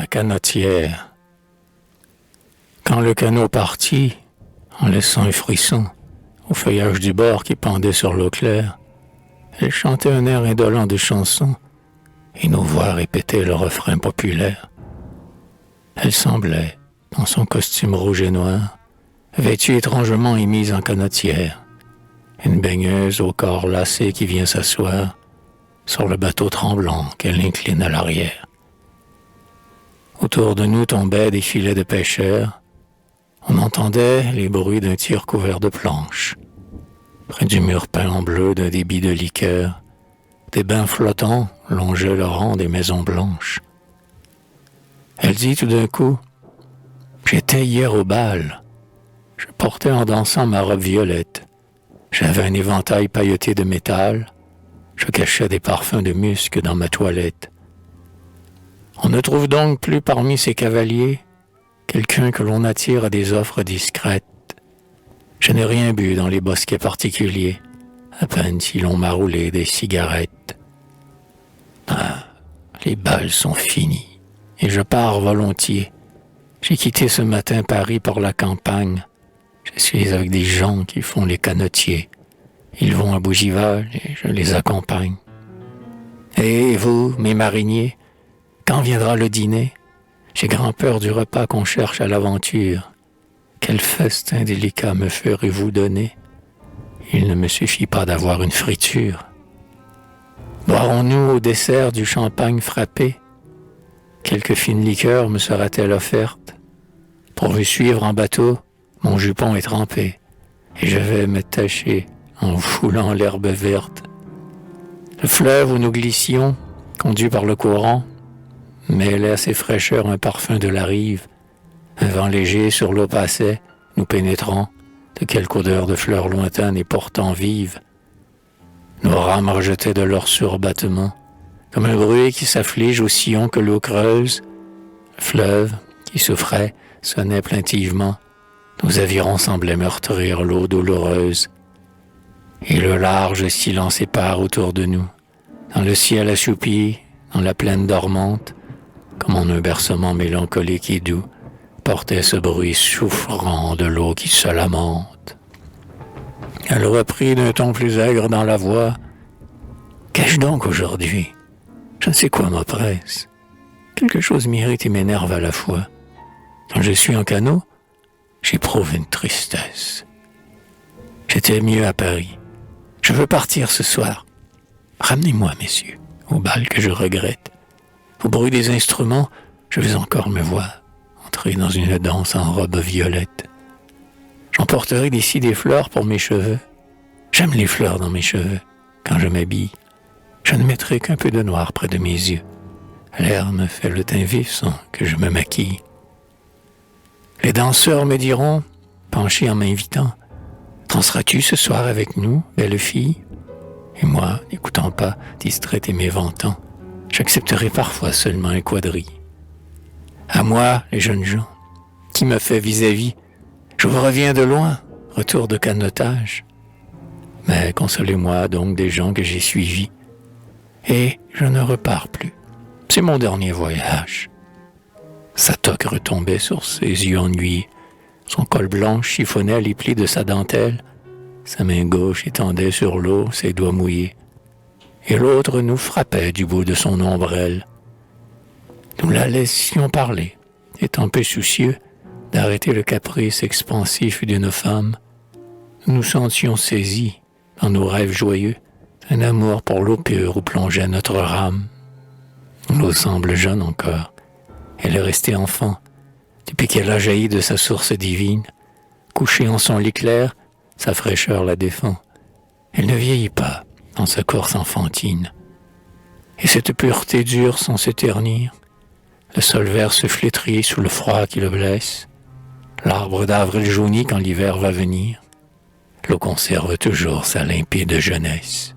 canotière. Quand le canot partit, en laissant un frisson au feuillage du bord qui pendait sur l'eau claire, elle chantait un air indolent de chanson et nos voix répétaient le refrain populaire. Elle semblait, dans son costume rouge et noir, vêtue étrangement et mise en canotière, une baigneuse au corps lassé qui vient s'asseoir sur le bateau tremblant qu'elle incline à l'arrière. Autour de nous tombaient des filets de pêcheurs. On entendait les bruits d'un tir couvert de planches. Près du mur peint en bleu d'un débit de liqueur, des bains flottants longeaient le rang des maisons blanches. Elle dit tout d'un coup, « J'étais hier au bal. Je portais en dansant ma robe violette. J'avais un éventail pailleté de métal. Je cachais des parfums de musc dans ma toilette. On ne trouve donc plus parmi ces cavaliers quelqu'un que l'on attire à des offres discrètes. Je n'ai rien bu dans les bosquets particuliers, à peine si l'on m'a roulé des cigarettes. Ah, les bals sont finis, et je pars volontiers. J'ai quitté ce matin Paris pour la campagne. Je suis avec des gens qui font les canotiers. Ils vont à Bougival et je les accompagne. Et vous, mes mariniers, quand viendra le dîner? J'ai grand-peur du repas qu'on cherche à l'aventure. Quel festin délicat me ferez-vous donner? Il ne me suffit pas d'avoir une friture. Boirons-nous au dessert du champagne frappé? Quelque fine liqueur me sera-t-elle offerte? Pour vous suivre en bateau, mon jupon est trempé, et je vais me tâcher en foulant l'herbe verte. Le fleuve où nous glissions, conduit par le courant, mêlait à ses fraîcheurs un parfum de la rive. Un vent léger sur l'eau passait, nous pénétrant de quelque odeur de fleurs lointaines et pourtant vives. Nos rames rejetaient de leur surbattement, comme un bruit qui s'afflige au sillon que l'eau creuse. Le fleuve, qui souffrait, sonnait plaintivement. Nos avirons semblaient meurtrir l'eau douloureuse. Et le large silence épars autour de nous, dans le ciel assoupi, dans la plaine dormante, comme en un bercement mélancolique et doux, portait ce bruit souffrant de l'eau qui se lamente. Elle reprit d'un ton plus aigre dans la voix. « Qu'ai-je donc aujourd'hui? Je ne sais quoi m'oppresse. Quelque chose m'irrite et m'énerve à la fois. Quand je suis en canot, j'éprouve une tristesse. J'étais mieux à Paris. Je veux partir ce soir. Ramenez-moi, messieurs, au bal que je regrette. Au bruit des instruments, je vais encore me voir entrer dans une danse en robe violette. J'emporterai d'ici des fleurs pour mes cheveux. J'aime les fleurs dans mes cheveux. Quand je m'habille, je ne mettrai qu'un peu de noir près de mes yeux. L'air me fait le teint vif sans que je me maquille. Les danseurs me diront, penchés en m'invitant, « Danseras-tu ce soir avec nous, belle fille ?» Et moi, n'écoutant pas, distraite et m'éventant, j'accepterai parfois seulement un quadrille. À moi, les jeunes gens, qui me fait vis-à-vis, je vous reviens de loin, retour de canotage. Mais consolez-moi donc des gens que j'ai suivis, et je ne repars plus. C'est mon dernier voyage. Sa toque retombait sur ses yeux ennuyés. Son col blanc chiffonnait les plis de sa dentelle. Sa main gauche étendait sur l'eau ses doigts mouillés. Et l'autre nous frappait du bout de son ombrelle. Nous la laissions parler, étant peu soucieux d'arrêter le caprice expansif d'une femme. Nous nous sentions saisis, dans nos rêves joyeux, d'un amour pour l'eau pure où plongeait notre rame. L'eau semble jeune encore. Elle est restée enfant, depuis qu'elle a jailli de sa source divine. Couchée en son lit clair, sa fraîcheur la défend. Elle ne vieillit pas dans sa course enfantine. Et cette pureté dure sans s'éternir. Le sol vert se flétrit sous le froid qui le blesse. L'arbre d'avril jaunit quand l'hiver va venir. L'eau conserve toujours sa limpide jeunesse.